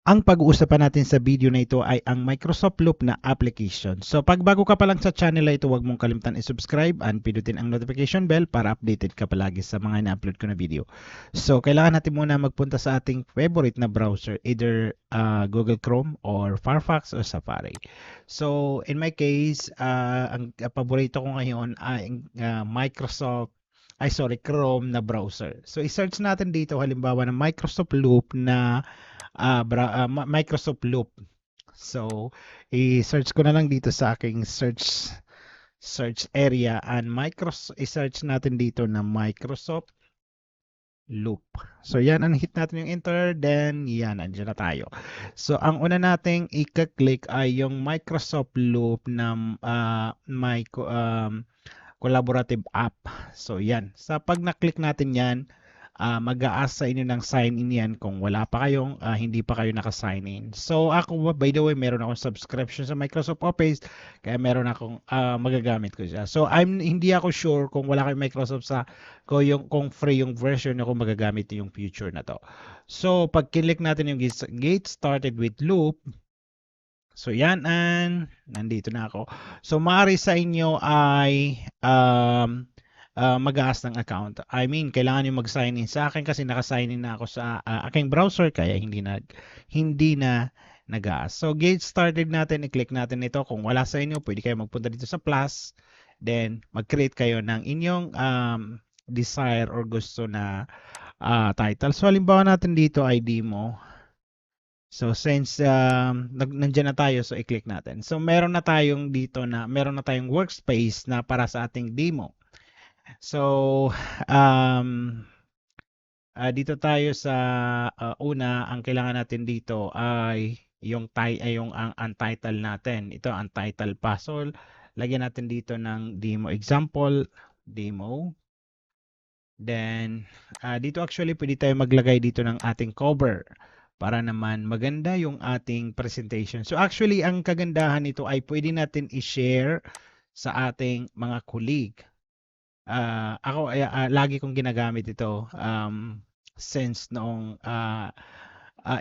Ang pag-uusapan natin sa video na ito ay ang Microsoft Loop na application. So pag bago ka pa lang sa channel na ito, huwag mong kalimutan i-subscribe and pindutin ang notification bell para updated ka palagi sa mga ina-upload ko na video. So kailangan natin muna magpunta sa ating favorite na browser, either Google Chrome or Firefox or Safari. So in my case, ang paborito ko ngayon ay Chrome na browser. So i-search natin dito halimbawa ng Microsoft Loop na Microsoft Loop. So, i-search ko na lang dito sa aking search area and i-search natin dito na Microsoft Loop. So, yan, hit natin yung enter, then yan, andyan na tayo. So, ang una nating i-click ay yung Microsoft Loop na collaborative app. So, yan. Sa pag na-click natin yan, mag-a-ask sa inyo ng sign in yan kung wala pa kayong hindi pa kayo naka-sign in. So ako, by the way, meron akong subscription sa Microsoft Office kaya meron akong magagamit ko siya. So hindi ako sure kung wala kayong Microsoft kung free yung version ako magagamit yung future na to. So pag click natin yung get started with loop, so yan, and nandito na ako. So maaari sa inyo ay mag-a-ask ng account. I mean, kailangan nyo mag-sign in sa akin kasi naka-sign in na ako sa aking browser kaya hindi na nag-a-ask. So, get started natin. I-click natin ito. Kung wala sa inyo, pwede kayo magpunta dito sa plus. Then, mag-create kayo ng inyong desire or gusto na title. So, halimbawa natin dito ay demo. So, since nandyan na tayo, so i-click natin. So, meron na tayong workspace na para sa ating demo. So, dito tayo sa una, ang kailangan natin dito ay yung untitled natin. Ito, untitled pa. So, lagyan natin dito ng demo example, demo. Then, dito actually pwede tayo maglagay dito ng ating cover para naman maganda yung ating presentation. So, actually, ang kagandahan nito ay pwede natin i-share sa ating mga colleague. Ako lagi kong ginagamit ito since noong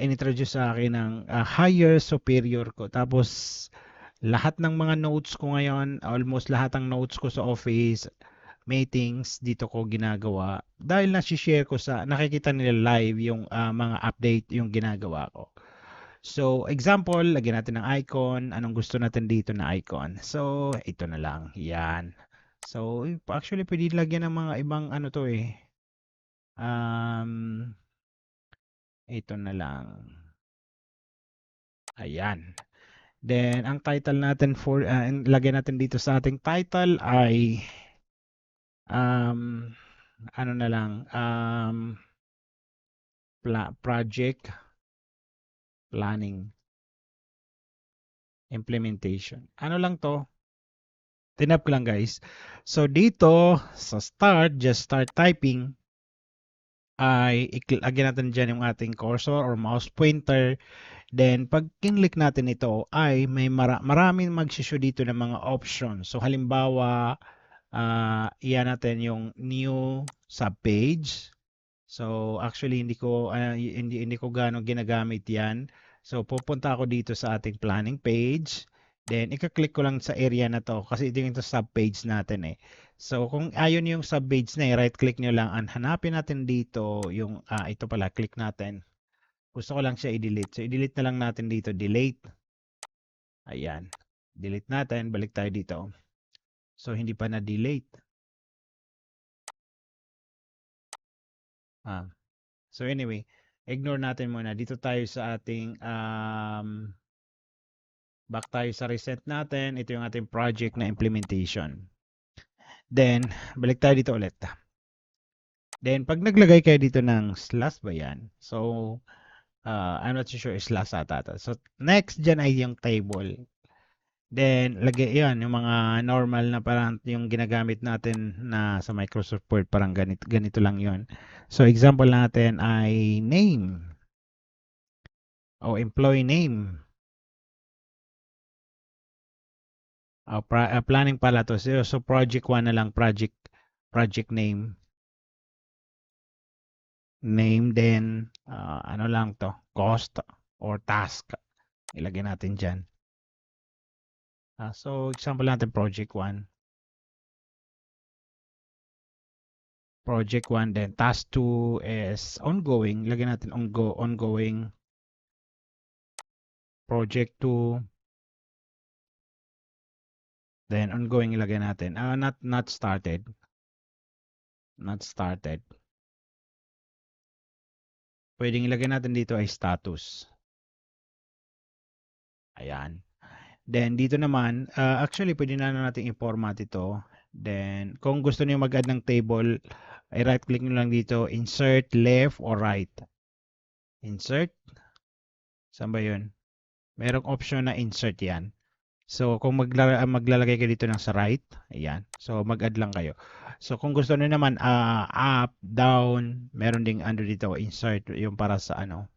inintroduce sa akin ng higher superior ko. Tapos lahat ng mga notes ko ngayon, almost lahat ng notes ko sa office, meetings, dito ko ginagawa. Dahil nasi-share ko nakikita nila live yung mga update yung ginagawa ko. So, example, lagyan natin ng icon. Anong gusto natin dito na icon? So, ito na lang. Yan. So, actually, pwede lagyan ng mga ibang ano to eh. Ito na lang. Ayan. Then, ang title natin lagyan natin dito sa ating title ay ano na lang, project planning implementation. Ano lang to? Tinap ko lang guys. So dito sa start, just start typing ay lagyan natin dyan yung ating cursor or mouse pointer. Then pag kinlik natin ito ay may maraming mag-show dito ng mga options. So halimbawa, iyan natin yung new subpage. So actually hindi ko gaano ginagamit 'yan. So pupunta ako dito sa ating planning page. Then i-click ko lang sa area na 'to kasi ito yung subpage natin eh. So kung ayon yung subpage na right click nyo lang and hanapin natin dito yung ito pala, click natin. Gusto ko lang siya i-delete. So i-delete na lang natin dito, delete. Ayan. Delete natin, balik tayo dito. So hindi pa na-delete. So anyway, ignore natin muna. Dito tayo sa ating back tayo sa reset natin. Ito yung ating project na implementation. Then, balik tayo dito ulit. Then, pag naglagay kayo dito ng slash ba yan? So, I'm not sure slash ata. So, next dyan ay yung table. Then, lagay yan, yung mga normal na parang yung ginagamit natin na sa Microsoft Word, parang ganito lang yon. So, example natin ay name o employee name. Planning pala to. So, project 1 na lang, project name. Name, then, ano lang to, cost. or task. Ilagay natin dyan. So, example natin, project 1. Project 1, then task 2 is ongoing. Ilagay natin ongoing. Project 2. Then, ongoing ilagay natin. Not started. Not started. Pwedeng ilagay natin dito ay status. Ayan. Then, dito naman, actually, pwede na natin i-format ito. Then, kung gusto niyo mag-add ng table, ay right-click nyo lang dito, insert left or right. Insert. Saan ba yun? Merong option na insert yan. So, kung maglalagay kayo dito ng sa right, ayan. So, mag-add lang kayo. So, kung gusto niyo naman, up, down, meron ding ano dito, insert, yung para sa ano,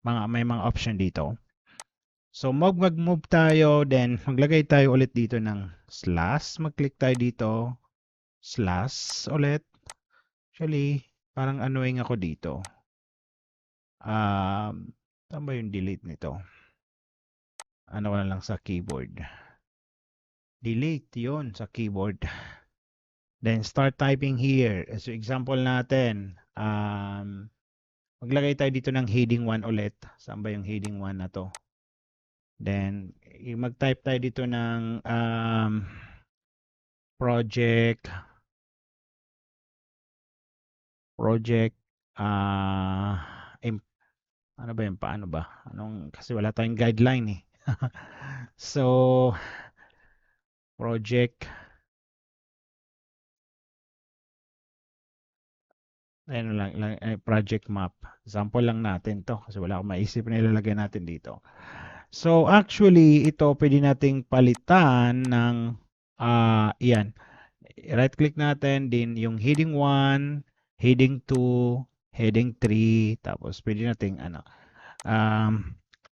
may mga option dito. So, mag-move tayo, then maglagay tayo ulit dito ng slash. Mag-click tayo dito, slash ulit. Actually, parang annoying ako dito. Saan ba yung delete nito? Ano na lang sa keyboard. Delete yun sa keyboard. Then, start typing here. So, example natin, maglagay tayo dito ng heading 1 ulit. Saan ba yung heading 1 na to? Then, mag-type tayo dito ng project, ano ba yun? Paano ba? Kasi wala tayong guideline eh. So, project, project map. Sample lang natin to kasi wala akong maisip na ilalagay natin dito. So, actually, ito pwede nating palitan ng, yan. Right-click natin din yung heading 1, heading 2, heading 3, tapos pwede nating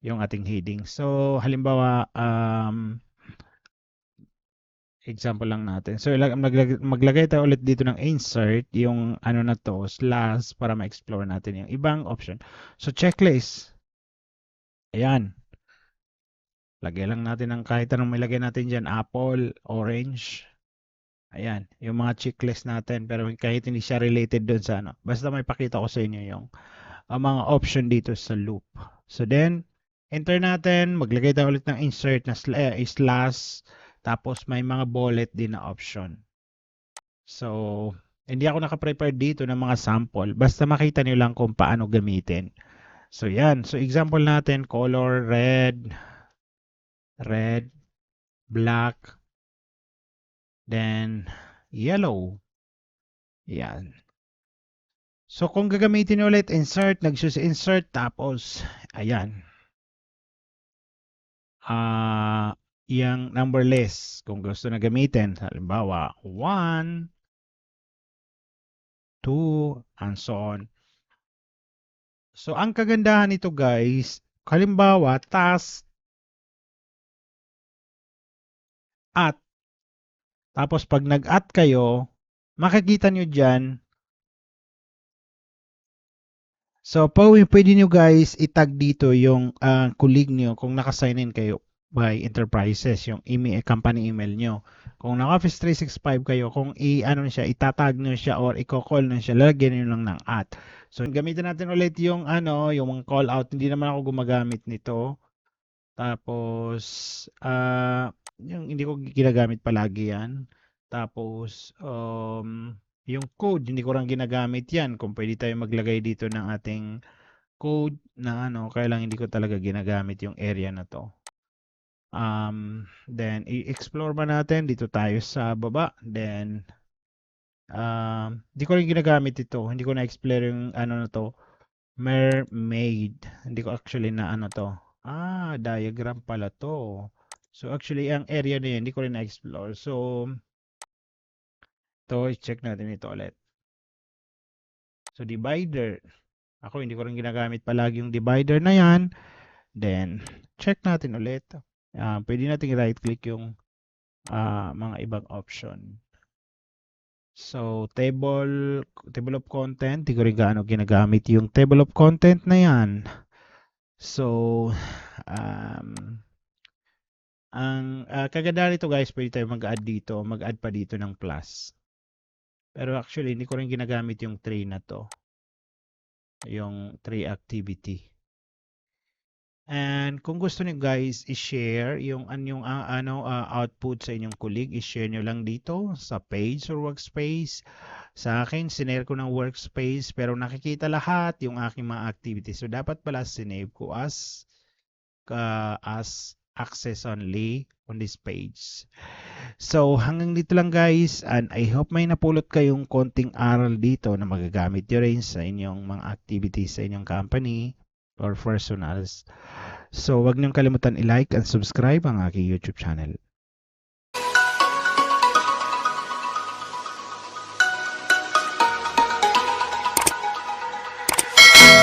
yung ating heading. So, halimbawa, example lang natin. So, maglagay tayo ulit dito ng insert, yung ano na to, slash, para ma-explore natin yung ibang option. So, checklist. Ayan. Lagay lang natin ng kahit anong may lagay natin dyan. Apple, orange. Ayan. Yung mga checklist natin. Pero kahit hindi siya related doon sa ano. Basta may pakita ko sa inyo yung mga option dito sa loop. So then, enter natin. Maglagay tayo ulit ng insert na slash. Tapos may mga bullet din na option. So, hindi ako naka-prepare dito ng mga sample. Basta makita nyo lang kung paano gamitin. So, yan. So, example natin, color red, black, then yellow. Yan. So, kung gagamitin nyo ulit, insert, nag-choose insert, tapos, ayan. Yung numberless, kung gusto na gamitin, halimbawa, 1, 2, and so on. So, ang kagandahan nito guys, halimbawa, task, at, tapos pag nag-at kayo, makikita nyo dyan. So, pwede nyo guys itag dito yung colleague nyo kung naka-sign in kayo by enterprises, yung company email nyo. Kung naka-Office 365 kayo, kung itatag nyo siya or i-call nyo siya, lalagyan nyo lang ng at. So, gamitin natin ulit yung yung call out. Hindi naman ako gumagamit nito. Tapos, yung hindi ko ginagamit palagi yan. Tapos, yung code, hindi ko lang ginagamit yan. Kung pwede tayo maglagay dito ng ating code na kaya lang hindi ko talaga ginagamit yung area na to. Then, i-explore ba natin? Dito tayo sa baba. Then, hindi ko rin ginagamit ito. Hindi ko na-explore yung na to. Mermaid. Hindi ko actually na to. Diagram pala to. So, actually, ang area na yun, hindi ko rin na-explore. So, i-check natin ito ulit. So, divider. Ako, hindi ko rin ginagamit palagi yung divider na yan. Then, check natin ulit. Pwede natin right-click yung mga ibang option. So, table of content, di ko rin gaano ginagamit yung table of content na yan. So, kagandahan nito guys, pwede tayo mag-add pa dito ng plus. Pero actually, hindi ko rin ginagamit yung tray na to. Yung tray activity. And kung gusto niyo guys i-share yung anyong output sa inyong colleague, i-share niyo lang dito sa page or workspace. Sa akin, sinare ko ng workspace pero nakikita lahat yung aking mga activities. So dapat pala sinave ko as access only on this page. So hanggang dito lang guys, and I hope may napulot kayong konting aral dito na magagamit nyo rin sa inyong mga activities sa inyong company or personals. So wag niyong kalimutan i-like and subscribe ang aking YouTube channel.